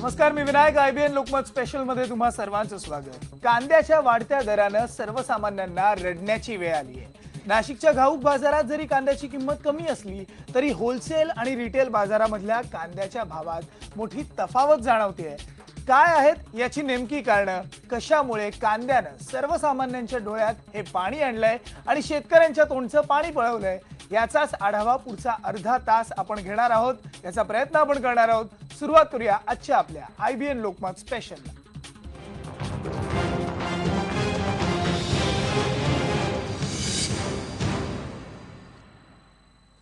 नमस्कार, मी Vinayak. IBN Lokmat special मध्ये तुम्हा सर्वांचं स्वागत. कांद्याच्या वाढत्या दरानं सर्वसामान्यांना रडण्याची वेळ आली आहे. नाशिकच्या घाऊक बाजारात जरी कांद्याची किंमत कमी असली तरी होलसेल आणि रिटेल बाजारामधल्या कांद्याच्या भावात मोठी तफावत जाणवते. काय आहेत याची नेमकी कारणं, कशामुळे कांद्यानं सर्वसामान्यांच्या डोळ्यात हे पाणी आणलंय आणि शेतकऱ्यांच्या तोंडचं पाणी पळवलंय, याचाच आढावा पुढचा अर्धा तास आपण घेणार आहोत. याचा प्रयत्न आपण करणार आहोत. सुरुवात करूया आजच्या आपल्या IBN लोकमत स्पेशलला.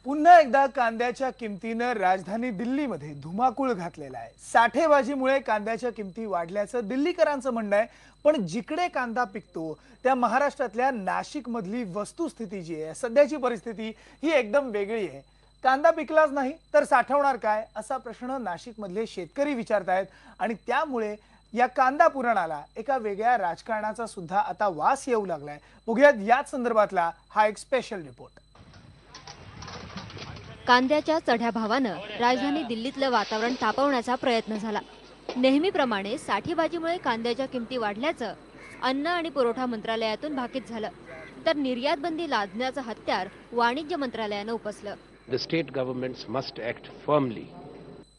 पुन्हा एकदा कांद्याच्या किमतीनं राजधानी दिल्लीमध्ये धुमाकूळ घातलेला आहे. साठेबाजीमुळे कांद्याच्या किमती वाढल्याचं दिल्लीकरांचं म्हणणं आहे. पण जिकडे कांदा पिकतो त्या महाराष्ट्रातल्या नाशिक मधली वस्तुस्थिती जी आहे, सध्याची परिस्थिती ही एकदम वेगळी आहे. कांदा पिकलाच नाही तर साठवणार काय, असा प्रश्न नाशिक मधले शेतकरी विचारतायत आणि त्यामुळे या कांदा पुराणाला एका वेगळ्या राजकारणाचा सुद्धा आता वास येऊ लागलाय. बघूयात याच संदर्भातला हा एक स्पेशल रिपोर्ट. कांद्याच्या चढ्या भावानं राजधानी दिल्लीतलं वातावरण तापवण्याचा प्रयत्न झाला. नेहमीप्रमाणे साठेबाजीमुळे कांद्याच्या किमती वाढल्याचं अन्न आणि पुरवठा मंत्रालयातून भाकीत झालं, तर निर्यात बंदी लादण्याचं हत्यार वाणिज्य मंत्रालयानं उपसलं. The state governments must act firmly.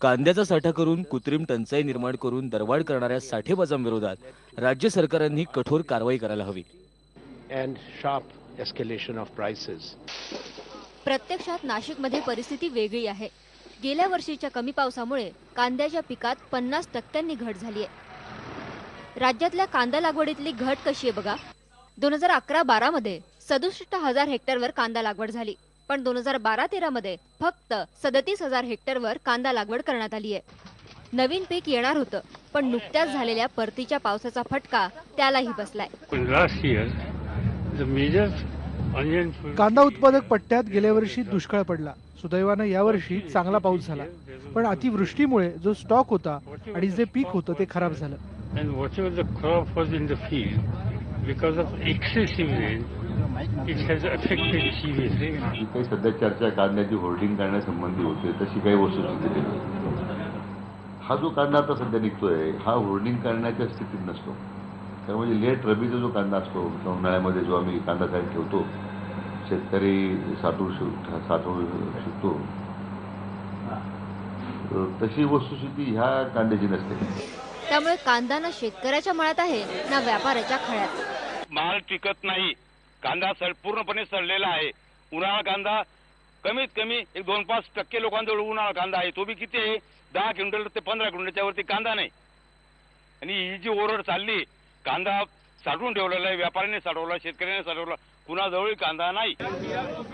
कांद्याचा साठा करून कृत्रिम टंचाई निर्माण करून दरवाढ करणाऱ्या साठेबाजांविरोधात राज्य सरकारांनी कठोर कारवाई करायला हवी. And sharp escalation of prices. प्रत्यक्षात नाशिकमध्ये परिस्थिती वेगळी आहे. गेल्या वर्षीच्या कमी पावसामुळे कांद्याच्या पिकात 50% घट झाली आहे. राज्यातल्या कांदा लागवडीतली घट कशी आहे बघा. 2011-12 मध्ये 67,000 हेक्टरवर कांदा लागवड झाली, पण 2012-13 मध्ये फक्त 37,000 हेक्टरवर कांदा लागवड करण्यात आली आहे. नवीन पीक येणार होतं, पण नुकत्याच झालेल्या परतीच्या पावसाचा फटका त्यालाही बसलाय. कांदा उत्पादक पट्ट्यात गेल्या वर्षी दुष्काळ पडला. सुदैवानं यावर्षी चांगला पाऊस झाला, पण अतिवृष्टीमुळे जो स्टॉक होता आणि जे पीक होतं ते खराब झालं. काही सध्या चर्चा कांद्याची होल्डिंग करण्यासंबंधी होते, तशी काही वस्तुस्थिती नाही. हा जो कांदा आता सध्या निघतोय हा होल्डिंग करण्याच्या स्थितीत नसतो. त्यामुळे लेट रबीचा जो कांदा असतो, उन्हाळ्यामध्ये जो आम्ही कांदा तयार ठेवतो, शेतकरी साठवू शकतो, तशी वस्तुस्थिती ह्या कांद्याची नसते. त्यामुळे कांदा ना शेतकऱ्याच्या मळ्यात आहे ना व्यापाऱ्याच्या खळ्यात. माल टिकत नाही. कांदा पूर्णपणे सडलेला आहे. उन्हाळा कांदा कमीत कमी 2-5% लोकांजवळ उन्हाळा कांदा आहे. तो बी किती आहे, 10 क्विंटल ते 15 क्विंटलच्या वरती कांदा नाही. आणि ही जी ओरड चालली, कांदा साठवून ठेवलेला आहे, व्यापाऱ्याने साठवला, शेतकऱ्याने साठवला, कुणाजवळ कांदा नाही.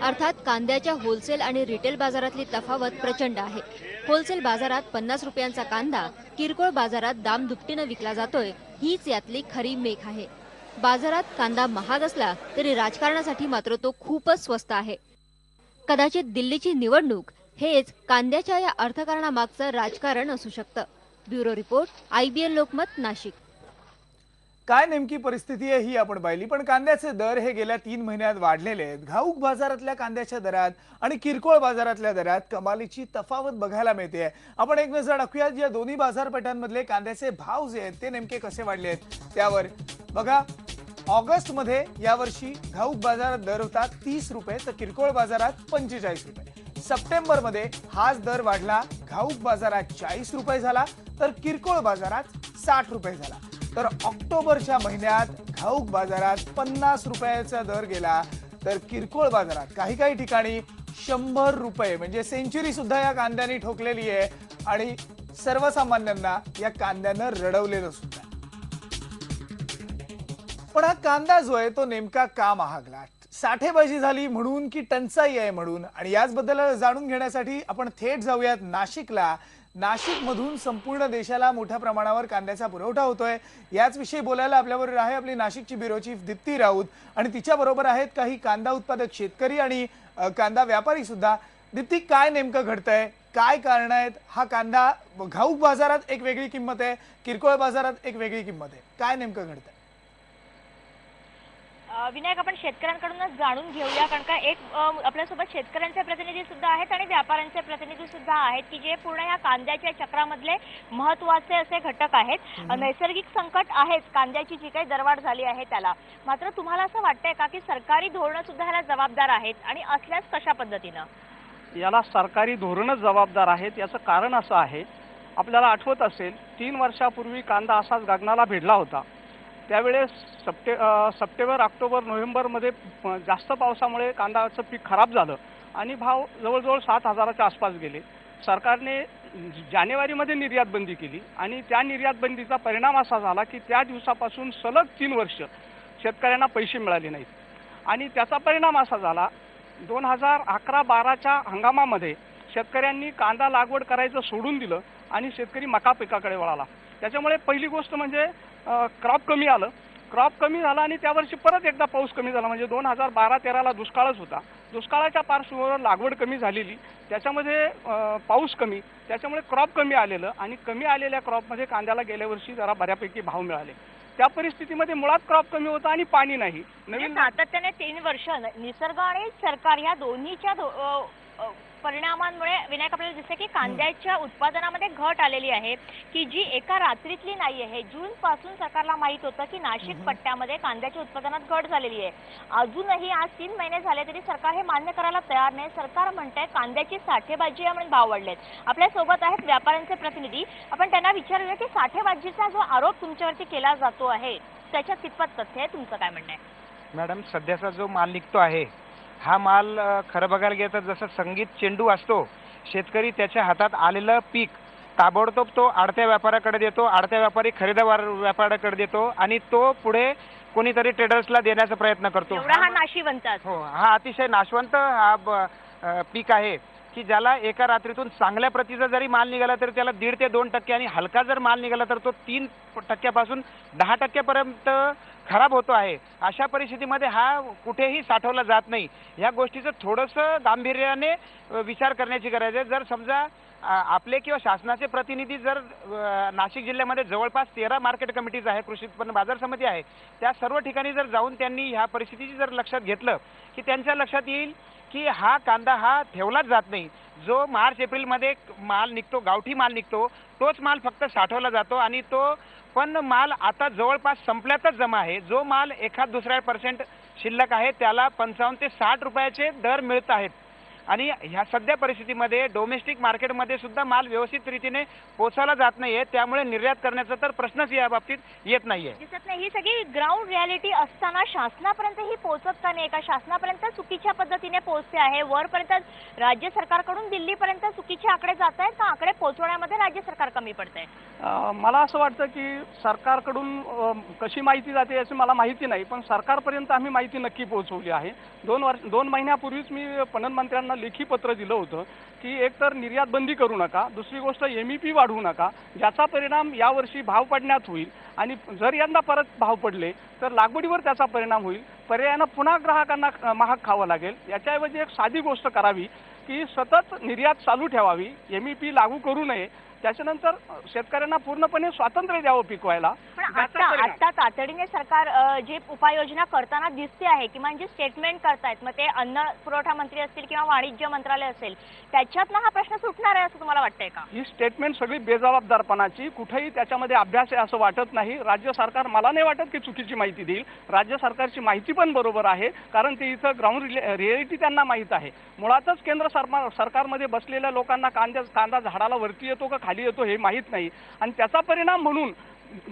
अर्थात कांद्याच्या होलसेल आणि रिटेल बाजारातली तफावत प्रचंड आहे. होलसेल बाजारात 50 रुपयांचा कांदा किरकोळ बाजारात दाम दुपटीनं विकला जातोय, हीच यातली खरी मेख आहे. बाजारात कांदा महाग असला तरी राजकारणासाठी मात्र तो खूपच स्वस्त आहे. कदाचित दिल्लीची निवडणूक हेच कांद्याच्या या अर्थकारणामागचं राजकारण असू शकतं. Bureau report, IBN Lokmat, Nashik. काय नेमकी परिस्थिती आहे ही आपण पाहिली, पण कांद्याचे दर हे गेल्या 3 महिन्यात वाढलेले आहेत. घाऊक बाजारातल्या कांद्याच्या दरात आणि किरकोळ बाजारातल्या दरात कमालीची तफावत बघायला मिळते. आपण एक नजर टाकूयात या दोन्ही बाजारपेठांमधले कांद्याचे भाव जे आहेत ते नेमके कसे वाढले आहेत त्यावर. बघा, ऑगस्ट मध्ये यावर्षी घाऊक बाजारात दर होता 30 रुपये तर किरकोळ बाजारात 45 रुपये. सप्टेंबर मध्ये हाच दर वाढला, घाऊक बाजारात 40 रुपये झाला तर किरकोळ बाजारात 60 रुपये झाला. तर ऑक्टोबरच्या महिन्यात घाऊक बाजारात 50 रुपयाचा दर गेला तर किरकोळ बाजारात काही ठिकाणी 100 रुपये म्हणजे सेंचुरी सुद्धा या कांद्याने ठोकलेली आहे आणि सर्वसामान्यांना या कांद्यानं रडवलेलं सुद्धा. पण हा कांदा जो आहे तो नेमका का महागला, साठेबाजी झाली म्हणून की टंचाई आहे म्हणून, आणि याचबद्दल जाणून घेण्यासाठी आपण थेट जाऊयात नाशिकला. नाशिकमधून संपूर्ण देशाला मोठ्या प्रमाणावर कांद्याचा पुरवठा होतोय. याच विषयी बोलायला आपल्याबरोबर आहे आपली नाशिकची ब्युरो चीफ दीप्ती राऊत आणि तिच्या बरोबर आहेत काही कांदा उत्पादक शेतकरी आणि कांदा व्यापारी सुद्धा. दीप्ती, काय नेमकं घडतंय, काय कारण आहेत? हा कांदा घाऊक बाजारात एक वेगळी किंमत आहे, किरकोळ बाजारात एक वेगळी किंमत आहे, काय नेमकं घडतंय? विनायक, आपण शेतकऱ्यांकडूनच जाणून घेऊया, कारण का एक आपल्यासोबत शेतकऱ्यांचे प्रतिनिधी सुद्धा आहेत आणि व्यापाऱ्यांचे प्रतिनिधी सुद्धा आहेत की जे पूर्ण या कांद्याच्या चक्रामधले महत्त्वाचे असे घटक आहेत. नैसर्गिक संकट आहेच, कांद्याची जी काही दरवाढ झाली आहे त्याला, मात्र तुम्हाला असं वाटतंय का की सरकारी धोरणं सुद्धा ह्याला जबाबदार आहेत, आणि असल्यास कशा पद्धतीनं? याला सरकारी धोरणच जबाबदार आहेत. याचं कारण असं आहे, आपल्याला आठवत असेल 3 वर्षापूर्वी कांदा असाच गगनाला भिडला होता. त्यावेळेस सप्टेंबर, ऑक्टोबर, नोव्हेंबरमध्ये जास्त पावसामुळे कांद्याचं पीक खराब झालं आणि भाव जवळजवळ 7,000च्या आसपास गेले. सरकारने जानेवारीमध्ये निर्यात बंदी केली आणि त्या निर्यात बंदीचा परिणाम असा झाला की त्या दिवसापासून सलग 3 वर्ष शेतकऱ्यांना पैसे मिळाले नाहीत आणि त्याचा परिणाम असा झाला 2011-12च्या हंगामामध्ये शेतकऱ्यांनी कांदा लागवड करायचं सोडून दिलं आणि शेतकरी मका पिकाकडे वळाला. त्याच्यामुळे पहिली गोष्ट म्हणजे क्रॉप कमी आलं. क्रॉप कमी झाला आणि त्यावर्षी परत एकदा पाऊस कमी झाला, म्हणजे 2012-13ला दुष्काळच होता. दुष्काळाच्या पार्श्वभूमीवर लागवड कमी झालेली, त्याच्यामध्ये पाऊस कमी, त्याच्यामुळे क्रॉप कमी आलेलं आणि कमी आलेल्या क्रॉपमध्ये कांद्याला गेल्या वर्षी जरा बऱ्यापैकी भाव मिळाले. त्या परिस्थितीमध्ये मुळात क्रॉप कमी होता आणि पाणी नाही. नवीन सातत्याने 3 वर्ष निसर्ग आणि सरकार या दोन्हीच्या परिणामांमुळे विनायक आपल्याला दिसते की कांद्याच्या उत्पादनामध्ये घट आलेली आहे की जी एका रात्रीतली नाही आहे. जून पासून सरकारला माहित होतं की नाशिक पट्ट्यामध्ये कांद्याच्या उत्पादनात घट झालेली आहे. अजूनही आज 3 महिने झाले तरी सरकार हे मान्य करायला तयार नाही. सरकार म्हणतंय कांद्याची साठेबाजी आहे म्हणून भाव वाढलेत. आपल्या सोबत आहेत व्यापाऱ्यांचे प्रतिनिधी, आपण त्यांना विचारूया की साठेबाजीचा जो आरोप तुमच्यावरती केला जातो आहे त्याच्यात कितपत तथ्य आहे, तुमचं काय म्हणणं आहे? मॅडम, सध्याचा जो माल निघतो आहे हा माल खरं बघायला गेलं तर जसं संगीत चेंडू असतो, शेतकरी त्याच्या हातात आलेलं पीक ताबडतोब तो आडत्या व्यापाऱ्याकडे देतो, आडत्या व्यापारी खरेदीदार व्यापाऱ्याकडे देतो आणि तो पुढे कोणीतरी ट्रेडर्सला देण्याचा प्रयत्न करतो. हा नाशिवंत हो, हा अतिशय नाशवंत हा पीक आहे की ज्याला एका रात्रीतून चांगल्या प्रतीचा जरी माल निघाला तर त्याला 1.5 ते 2% आणि हलका जर माल निघाला तर तो 3% 10% खराब होतो आहे. अशा परिस्थितीमध्ये हा कुठेही साठवला जात नाही. या गोष्टीचं थोडंसं गांभीर्याने विचार करण्याची गरज आहे. जर समजा आपले किंवा शासनाचे प्रतिनिधी जर नाशिक जिल्ह्यामध्ये जवळपास 13 मार्केट कमिटीज आहे, कृषी उत्पन्न बाजार समिती आहे, त्या सर्व ठिकाणी जर जाऊन त्यांनी ह्या परिस्थितीची जर लक्षात घेतलं की त्यांच्या लक्षात येईल की हा कांदा हा ठेवलाच जात नाही. जो मार्च-एप्रिलमध्ये माल निघतो, गावठी माल निघतो, तोच माल फक्त साठवला जातो आणि तो पण माल आता जवळपास संपल्यातच जमा आहे. जो माल 1-2% शिल्लक आहे त्याला 55 ते 60 रुपयाचे दर मिळत आहेत आणि ह्या सध्या परिस्थितीमध्ये डोमेस्टिक मार्केटमध्ये सुद्धा माल व्यवस्थित रीतीने पोहोचवला जात नाहीये. त्यामुळे निर्यात करण्याचा तर प्रश्नच या बाबतीत येत नाहीये. दिसत नाही. ही सगळी ग्राउंड रियालिटी असताना शासनापर्यंत ही पोहोचत का नाही? का शासनापर्यंत चुकीच्या पद्धतीने पोहोचते आहे? वरपर्यंत राज्य सरकारकडून दिल्लीपर्यंत चुकीचे आकडे जात आहेत का आकडे पोहोचवण्यामध्ये राज्य सरकार कमी पडतंय? मला असं वाटतं की सरकारकडून कशी माहिती जाते याची मला माहिती नाही, पण सरकारपर्यंत आम्ही माहिती नक्की पोहोचवली आहे. 2 महिन्यापूर्वीच मी पणन मंत्र्यांना लेखी पत्र दिलं होतं की एकतर निर्यात बंदी करू नका, दुसरी गोष्ट MEP वाढवू नका, ज्याचा परिणाम यावर्षी भाव पडण्यात होईल आणि जर यंदा परत भाव पडले तर लागवडीवर त्याचा परिणाम होईल. पर्यायानं पुन्हा ग्राहकांना महाग खावं लागेल. याच्याऐवजी एक साधी गोष्ट करावी की सतत निर्यात चालू ठेवावी, MEP लागू करू नये, त्याच्यानंतर शेतकऱ्यांना पूर्णपणे स्वातंत्र्य द्यावं पिकवायला. पण आता तातडीने सरकार जे उपाययोजना करताना दिसते आहे किंवा जे स्टेटमेंट करतायत, मग ते अन्न पुरवठा मंत्री असतील किंवा वाणिज्य मंत्रालय असेल, त्याच्यातनं हा प्रश्न सुटणार आहे असं तुम्हाला वाटतंय का? ही स्टेटमेंट सगळी बेजबाबदारपणाची, कुठेही त्याच्यामध्ये अभ्यास आहे असं वाटत नाही. राज्य सरकार, मला नाही वाटत की चुकीची माहिती देईल. राज्य सरकारची माहिती पण बरोबर आहे, कारण ते इथं ग्राउंड रियालिटी त्यांना माहीत आहे. मुळातच केंद्र सरकारमध्ये बसलेल्या लोकांना कांदा झाडाला वरती येतो का खाली येतो हे माहीत नाही आणि त्याचा परिणाम म्हणून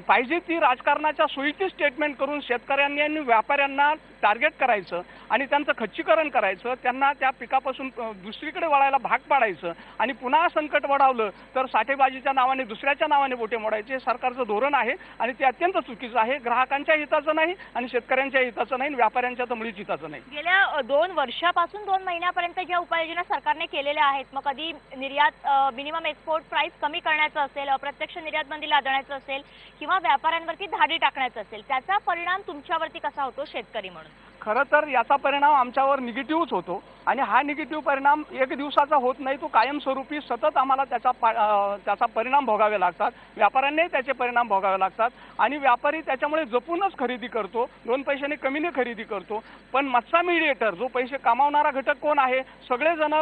पाहिजे ती राजकारणाच्या सोयीची स्टेटमेंट करून शेतकऱ्यांनी आणि व्यापाऱ्यांना टार्गेट करायचं आणि त्यांचं खच्चीकरण करायचं, त्यांना त्या पिकापासून दुसरीकडे वळायला भाग पाडायचं आणि पुन्हा संकट वाढवलं तर साठेबाजीच्या नावाने दुसऱ्याच्या नावाने बोटे मोडायचे. सरकारचं धोरण आहे आणि ते अत्यंत चुकीचं आहे. ग्राहकांच्या हिताचं नाही आणि शेतकऱ्यांच्या हिताचं नाही, व्यापाऱ्यांच्या तर मुळीच हिताचं नाही. गेल्या 2 वर्षापासून 2 महिन्यापर्यंत ज्या उपाययोजना सरकारने केलेल्या आहेत, मग कधी निर्यात मिनिमम एक्सपोर्ट प्राइस कमी करण्याचं असेल, अप्रत्यक्ष निर्यात बंदी लादण्याचं असेल किंवा व्यापाऱ्यांवरती धाडी टाकण्याचं असेल, त्याचा परिणाम तुमच्यावरती कसा होतो शेतकरी म्हणून? खरं तर याचा परिणाम आमच्यावर निगेटिव्हच होतो आणि हा निगेटिव्ह परिणाम एक दिवसाचा होत नाही, तो कायमस्वरूपी सतत आम्हाला त्याचा परिणाम भोगावे लागतात. व्यापाऱ्यांनाही त्याचे परिणाम भोगावे लागतात आणि व्यापारी त्याच्यामुळे जपूनच खरेदी करतो, 2 पैशाने कमीने खरेदी करतो. पण मधचा मीडिएटर, जो पैसे कमावणारा घटक कोण आहे, सगळेजण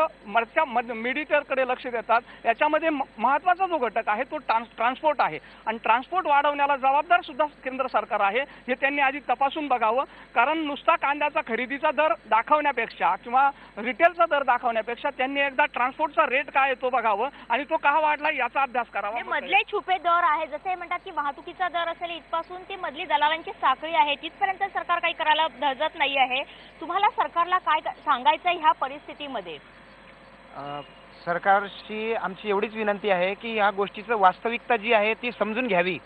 मीडिएटरकडे लक्ष देतात. याच्यामध्ये महत्त्वाचा जो घटक आहे तो ट्रान्सपोर्ट आहे आणि ट्रान्सपोर्ट वाढवण्याला जबाबदार सुद्धा केंद्र सरकार आहे. हे त्यांनी आधी तपासून बघावं, कारण नुसता कांद्याचा खरेदीचा दर दाखवण्यापेक्षा किंवा रिटेलचा दर दाखवण्यापेक्षा त्यांनी एकदा ट्रान्सपोर्टचा रेट काय आहे तो बघावं आणि तो का वाढला याचा अभ्यास करावा. मधले छुपे दर आहे, जसे म्हणतात की वाहतुकीचा दर असेल इथपासून ती मधली दलालांची साखळी आहे, तिथपर्यंत सरकार काही करायला धजत नाही आहे. तुम्हाला सरकारला काय सांगायचं ह्या परिस्थितीमध्ये? सरकारशी आमची एवढीच विनंती आहे की या गोष्टीचं वास्तविकता जी आहे ती समजून घ्यावी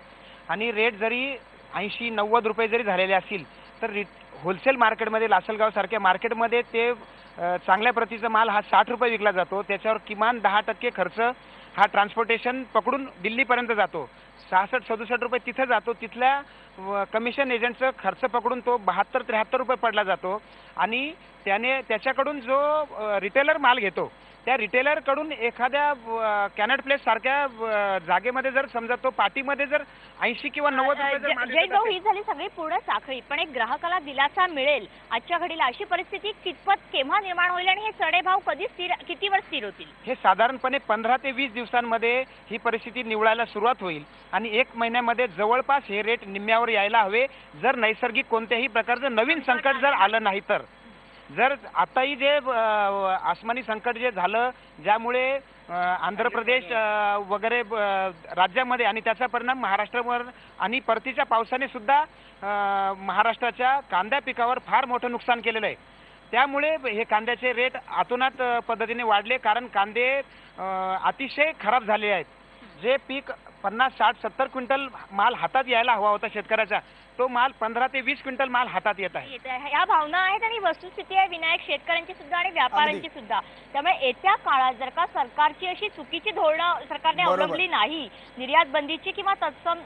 आणि रेट जरी 80-90 रुपये जरी झालेले असतील तर होलसेल मार्केटमध्ये, लासलगाव सारख्या मार्केटमध्ये ते चांगल्या प्रतीचा माल हा 60 रुपये विकला जातो. त्याच्यावर किमान 10% खर्च हा ट्रान्सपोर्टेशन पकडून दिल्लीपर्यंत जातो. 66-67 रुपये तिथे जातो. तिथल्या कमिशन एजंटचं खर्च पकडून तो 72-73 रुपये पडला जातो आणि त्याच्याकडून जो रिटेलर माल घेतो त्या रिटेलरकडून एखाद्या कॅनट प्लेस सारख्या जागेमध्ये जर समजा तो पाटीमध्ये जर 80 किंवा 90 जय भाऊ, ही झाली सगळी पूर्ण साखळी, पण एक ग्राहकाला दिलासा मिळेल आजच्या घडीला अशी परिस्थिती कितपत केव्हा निर्माण होईल आणि हे चढेभाव कितीवर स्थिर होतील? हे साधारणपणे 15 ते 20 दिवसांमध्ये ही परिस्थिती निवळायला सुरुवात होईल आणि 1 महिन्यामध्ये जवळपास हे रेट निम्म्यावर यायला हवे, जर नैसर्गिक कोणत्याही प्रकारचं नवीन संकट जर आलं नाही तर. जर आताही जे आसमानी संकट जे झालं, ज्यामुळे आंध्र प्रदेश वगैरे राज्यामध्ये आणि त्याचा परिणाम महाराष्ट्रावर आणि परतीच्या पावसाने सुद्धा महाराष्ट्राच्या कांद्या पिकावर फार मोठं नुकसान केलेलं आहे. त्यामुळे हे कांद्याचे रेट अतोनात पद्धतीने वाढले, कारण कांदे अतिशय खराब झाले आहेत. जे पीक 50, 60, 70 क्विंटल माल हातात यायला हवा होता शेतकऱ्याचा, तो माल 15 ते 20 क्विंटल माल हातात येत आहे. या भावना आहेत आणि वस्तुस्थिती आहे विनायक, शेतकऱ्यांची सुद्धा आणि व्यापाऱ्यांची सुद्धा. त्यामुळे येत्या काळात जर का सरकारची अशी चुकीची धोरणं सरकारने अवलंबली नाही, निर्यात बंदीची किंवा तत्सम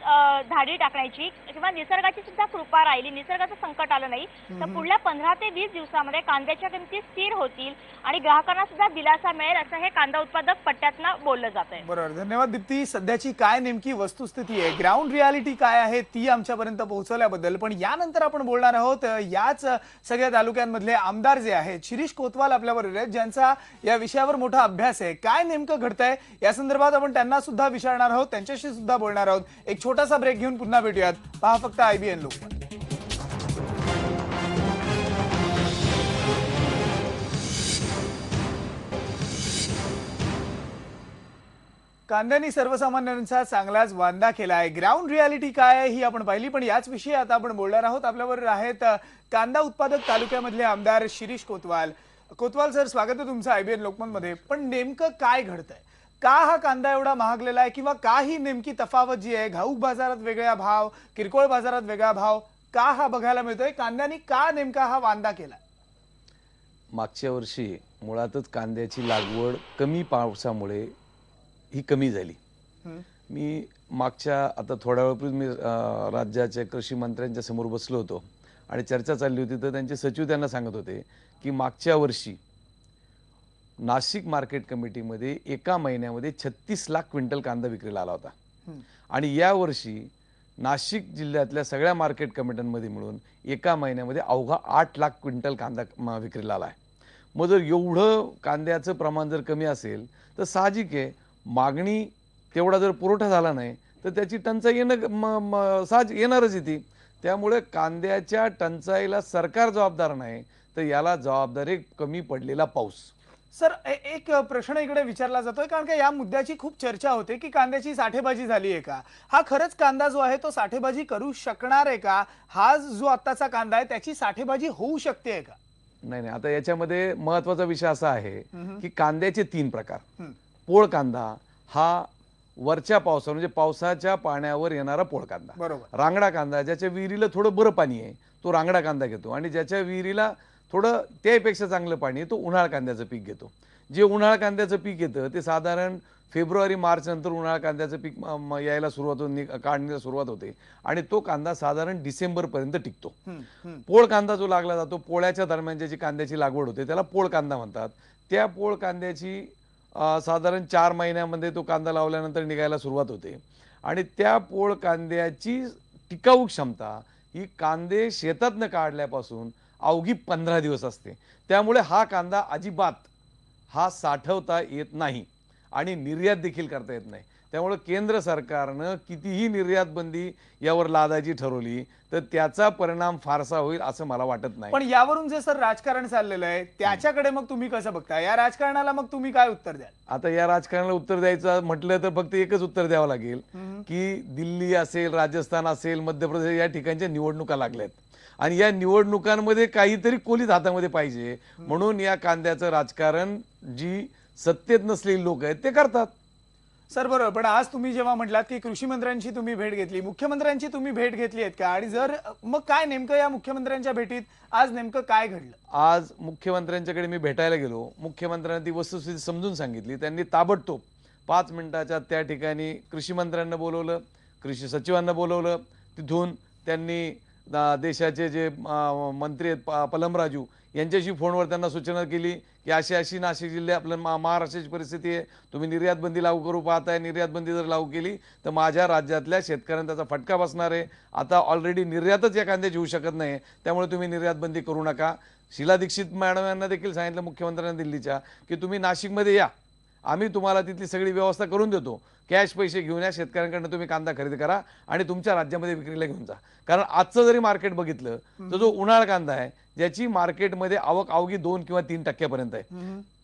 धाडी टाकण्याची किंवा निसर्गाची सुद्धा कृपा राहिली, निसर्गाचं संकट आलं नाही, तर पुढल्या 15 ते 20 दिवसामध्ये कांद्याच्या किमती स्थिर होतील आणि ग्राहकांना सुद्धा दिलासा मिळेल, असं हे कांदा उत्पादक पट्ट्यातनं बोललं जात आहे. बरोबर, धन्यवाद दीप्ती. सध्याची काय नेमकी वस्तुस्थिती आहे, ग्राउंड रियालिटी काय आहे, ती आमच्यापर्यंत पोहोचवल्याबद्दल. पण यानंतर आपण बोलणार आहोत याच सगळ्या तालुक्यांमधले आमदार जे आहेत शिरीष कोतवाल आपल्याबरोबर आहेत, ज्यांचा या विषयावर मोठा अभ्यास आहे. काय नेमकं घडतंय या संदर्भात आपण त्यांना सुद्धा विचारणार आहोत, त्यांच्याशी सुद्धा बोलणार आहोत. एक छोटासा ब्रेक घेऊन पुन्हा भेटूयात. पहा फक्त IBN लोकमत. कांद्यानी सर्वसामान्यांचा चांगलाच वांदा केला आहे. ग्राउंड रियालिटी काय आहे ही आपण पाहिली, पण याच विषयी आता आपण बोलणार आहोत. आपल्याबरोबर आहेत कांदा उत्पादक तालुक्यामधले आमदार शिरीष कोतवाल. कोतवाल सर, स्वागत आहे तुमचं IBN लोकमत मध्ये. पण नेमकं काय घडतंय, का हा कांदा एवढा महागलेला आहे, किंवा का ही नेमकी तफावत जी आहे, घाऊक बाजारात वेगळा भाव, किरकोळ बाजारात वेगळा भाव, का हा बघायला मिळतोय? कांद्यानी का नेमका हा वांदा केला? मागच्या वर्षी मुळातच कांद्याची लागवड कमी पावसामुळे ही कमी झाली. मी मागच्या आता थोड्या वेळापूर्वी मी राज्याच्या कृषी मंत्र्यांच्या समोर बसलो होतो आणि चर्चा चालली होती, तर त्यांचे सचिव त्यांना सांगत होते की मागच्या वर्षी नाशिक मार्केट कमिटीमध्ये एका महिन्यामध्ये 36 लाख क्विंटल कांदा विक्रीला आला होता आणि या वर्षी नाशिक जिल्ह्यातल्या सगळ्या मार्केट कमिट्यांमध्ये मिळून एका महिन्यामध्ये अवघा 8 लाख क्विंटल कांदा विक्रीला आला आहे. मग जर एवढं कांद्याचं प्रमाण जर कमी असेल तर साहजिक आहे मागणी तेवढा जर पुरवठा झाला नाही तर त्याची टंचाई येणं साहजिक येणारच येते. त्यामुळे कांद्याच्या टंचाईला सरकार जबाबदार नाही, तर याला जबाबदार आहे कमी पडलेला पाऊस. सर, एक प्रश्न इकडे विचारला जातोय, कारण का या मुद्द्याची खूप चर्चा होते की कांद्याची साठेबाजी झाली आहे का, हा खरंच कांदा जो आहे तो साठेबाजी करू शकणार आहे का, हा जो आत्ताचा कांदा आहे त्याची साठेबाजी होऊ शकते का? नाही, आता याच्यामध्ये महत्वाचा विषय असा आहे की कांद्याचे 3 प्रकार. पोळ कांदा हा वरच्या पावसा म्हणजे पावसाच्या पाण्यावर येणारा पोळ कांदा. बरोबर. रांगडा कांदा ज्याच्या विहिरीला थोडं बरं पाणी आहे तो रांगडा कांदा घेतो आणि ज्याच्या विहिरीला थोडं त्यापेक्षा चांगलं पाणी आहे तो उन्हाळ कांद्याचं पीक घेतो. जे उन्हाळ कांद्याचं पीक येतं ते साधारण फेब्रुवारी मार्च नंतर उन्हाळा कांद्याचं पीक यायला सुरुवात होते, काढणीला सुरुवात होते आणि तो कांदा साधारण डिसेंबर पर्यंत टिकतो. पोळ कांदा जो लागला जातो, पोळ्याच्या दरम्यान जी कांद्याची लागवड होते त्याला पोळ कांदा म्हणतात. त्या पोळ कांद्याची साधारण 4 महिन्यामध्ये तो कांदा लावल्यानंतर निघायला सुरुवात होते आणि त्या पोळ कांद्याची टिकाऊ क्षमता ही कांदे शेतातनं काढल्यापासून अवघी 15 दिवस असते. त्यामुळे हा कांदा अजिबात हा साठवता येत नाही आणि निर्यात देखील करता येत नाही. त्यामुळे केंद्र सरकारनं कितीही निर्यात बंदी यावर लादायची ठरवली तर त्याचा परिणाम फारसा होईल असं मला वाटत नाही. पण यावरून जे सर राजकारण चाललेलं आहे त्याच्याकडे मग तुम्ही कसं बघता? या राजकारणाला मग तुम्ही काय उत्तर द्याल? आता या राजकारणाला उत्तर द्यायचं म्हटलं तर फक्त एकच उत्तर द्यावं लागेल की दिल्ली असेल, राजस्थान असेल, मध्य प्रदेश या ठिकाणच्या निवडणुका लागल्यात आणि या निवडणुकांमध्ये काहीतरी कोलीत हातामध्ये पाहिजे म्हणून या कांद्याचं राजकारण जी सत्तेत नसलेली लोक आहेत ते करतात. सर बरोबर, पण आज तुम्ही जेव्हा म्हटलात की कृषी मंत्र्यांची तुम्ही भेट घेतली, मुख्यमंत्र्यांची तुम्ही भेट घेतली आहेत का? आणि जर मग काय नेमकं या मुख्यमंत्र्यांच्या भेटीत आज नेमकं काय घडलं? आज मुख्यमंत्र्यांच्याकडे मी भेटायला गेलो. मुख्यमंत्र्यांनी ती वस्तुस्थिती समजून सांगितली. त्यांनी ताबडतोब 5 मिनिटाच्या त्या ठिकाणी कृषी मंत्र्यांना बोलवलं, कृषी सचिवांना बोलवलं. तिथून त्यांनी देशाचे जे मंत्री आहेत पलमराजू यांच्याशी फोनवर त्यांना सूचना केली की अशी अशी नाशिक जिल्ह्यात आपल्या महाराष्ट्राची परिस्थिती आहे, तुम्ही निर्यात बंदी लागू करू पाहताय. निर्यात बंदी जर लागू केली तर माझ्या राज्यातल्या शेतकऱ्यांना त्याचा फटका बसणार आहे. आता ऑलरेडी निर्यातच या कांद्याची होऊ शकत नाही, त्यामुळे तुम्ही निर्यात बंदी करू नका. शीला दीक्षित मॅडम यांना देखील सांगितलं मुख्यमंत्र्यांना दिल्लीच्या की तुम्ही नाशिकमध्ये या, आम्ही तुम्हाला तिथली सगळी व्यवस्था करून देतो. कॅश पैसे घेऊन या, शेतकऱ्यांकडून तुम्ही कांदा खरेदी करा आणि तुमच्या राज्यामध्ये विक्रीला घेऊन जा. कारण आजचं जरी मार्केट बघितलं तर जो उन्हाळा कांदा आहे ज्याची मार्केटमध्ये आवक अवघी 2 किंवा 3% आहे,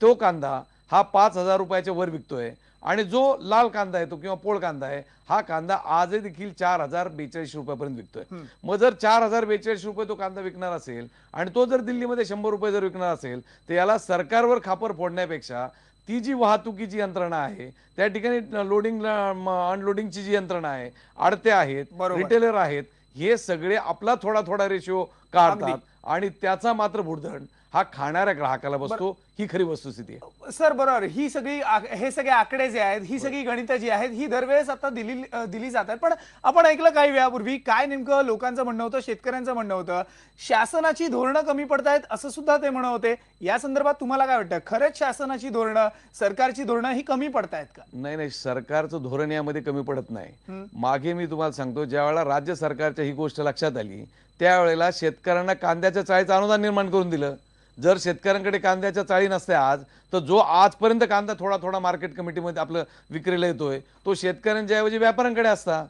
तो कांदा हा 5,000 रुपयाच्या वर विकतोय आणि जो लाल कांदा आहे तो किंवा पोळ कांदा आहे हा कांदा आजही देखील 4,042 रुपयापर्यंत विकतोय. मग जर 4,042 रुपये तो कांदा विकणार असेल आणि तो जर दिल्लीमध्ये 100 रुपये जर विकणार असेल तर याला सरकारवर खापर फोडण्यापेक्षा ती जी वाहतुकीची यंत्रणा आहे त्या ठिकाणी लोडिंग अनलोडिंगची जी यंत्रणा आहे, आडत्या आहेत, रिटेलर आहेत, हे सगळे आपला थोडा थोडा रेशो काढतात आणि त्याचा मात्र भुर्दंड हा खाणाऱ्या ग्राहकाला बसतो. ही खरी वस्तुस्थिती आहे. सर बरोबर, ही सगळी हे सगळे आकडे जे आहेत, ही सगळी गणितं जी आहेत ही दरवेळेस आता दिली जातात. पण आपण ऐकलं काही वेळापूर्वी काय नेमकं लोकांचं म्हणणं होतं, शेतकऱ्यांचं म्हणणं होतं शासनाची धोरणं कमी पडतायत असं सुद्धा ते म्हणत होते. या संदर्भात तुम्हाला काय वाटतं? खरंच शासनाची धोरणं, सरकारची धोरणं ही कमी पडतायत का? नाही, सरकारचं धोरण यामध्ये कमी पडत नाही. मागे मी तुम्हाला सांगतो, ज्या वेळेला राज्य सरकारच्या ही गोष्ट लक्षात आली त्यावेळेला शेतकऱ्यांना कांद्याच्या चाळीचं अनुदान निर्माण करून दिलं. जर शेतकऱ्यांकडे कांद्याच्या चाळी नसत्या आज तर जो आजपर्यंत कांदा थोडा थोडा मार्केट कमिटीमध्ये आपलं विक्रीला येतोय तो शेतकऱ्यांच्या ऐवजी व्यापाऱ्यांकडे असता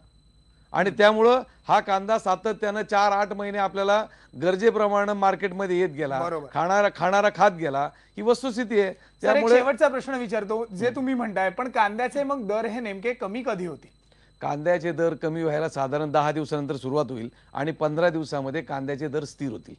आणि त्यामुळं हा कांदा सातत्यानं 4-8 महिने आपल्याला गरजेप्रमाणे मार्केटमध्ये येत गेला, खाणारा खात गेला. ही वस्तुस्थिती आहे. त्यामुळे शेवटचा प्रश्न विचारतो, जे तुम्ही म्हणताय पण कांद्याचे मग दर हे नेमके कमी कधी होतील? कांद्याचे दर कमी व्हायला साधारण 10 दिवसानंतर सुरुवात होईल आणि 15 दिवसामध्ये कांद्याचे दर स्थिर होतील.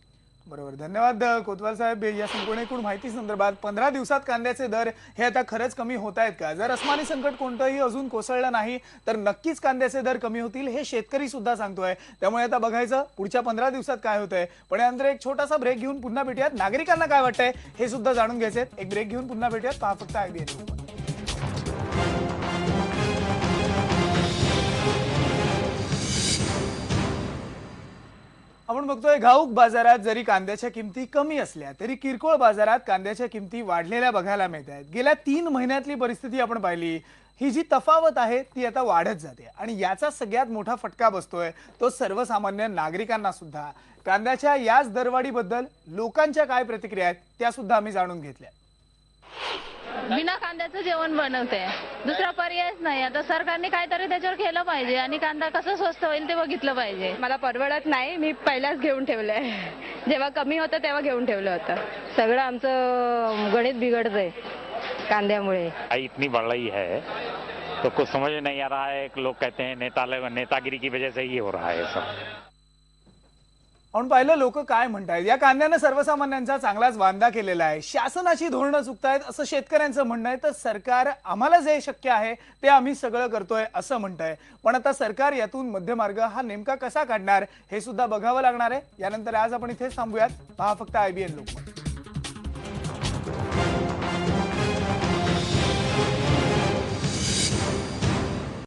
बरोबर, धन्यवाद कोतवाल साहेब. या संपूर्ण एकूण माहिती संदर्भात 15 दिवसात कांद्याचे दर हे आता खरंच कमी होत आहेत का? जर अस्मानी संकट कोणतंही अजून कोसळलं नाही तर नक्कीच कांद्याचे दर कमी होतील हे शेतकरी सुद्धा सांगतोय. त्यामुळे आता बघायचं पुढच्या 15 दिवसात काय होतंय. पण यानंतर एक छोटासा ब्रेक घेऊन पुन्हा भेटूयात. नागरिकांना काय वाटतंय हे सुद्धा जाणून घ्यायचंय. एक ब्रेक घेऊन पुन्हा भेटूयात. पहा फक्त IBN. आपण बघतोय घाऊक बाजारात जरी कांद्याच्या किमती कमी असल्या तरी किरकोळ बाजारात कांद्याच्या किमती वाढलेल्या बघायला मिळत आहेत. गेल्या 3 महिन्यातली परिस्थिती आपण पाहिली, ही जी तफावत आहे ती आता वाढत जाते आणि याचा सगळ्यात मोठा फटका बसतोय तो सर्वसामान्य नागरिकांना सुद्धा. कांद्याच्या याच दरवाढीबद्दल लोकांच्या काय प्रतिक्रिया आहेत त्या सुद्धा आम्ही जाणून घेतल्या. बिना कांद्याचं जेवण बनवते, दुसरा पर्यायच नाही. आता सरकारने काहीतरी त्याच्यावर केलं पाहिजे आणि कांदा कसं स्वस्त होईल ते बघितलं पाहिजे. मला परवडत नाही, मी पहिलाच घेऊन ठेवलंय. जेव्हा कमी होतं तेव्हा घेऊन ठेवलं होतं. सगळं आमचं गणित बिघडतंय कांद्यामुळे. इतनी बढ़ाई है तो कुछ समझ नहीं आ रहा है. लोग कहते हैं नेतागिरी की वजह से ही हो रहा है सब. आपण पाहिलं लोक काय म्हणतायत. या कांद्यानं सर्वसामान्यांचा चांगलाच वांदा केलेला आहे. शासनाची धोरणं चुकतायत असं शेतकऱ्यांचं म्हणणं आहे. तर सरकार आम्हाला जे शक्य आहे ते आम्ही सगळं करतोय असं म्हणतंय. पण आता सरकार यातून मध्यमार्ग हा नेमका कसा काढणार हे सुद्धा बघावं लागणार आहे. यानंतर आज आपण इथेच थांबूयात. पहा फक्त IBN लोकमत.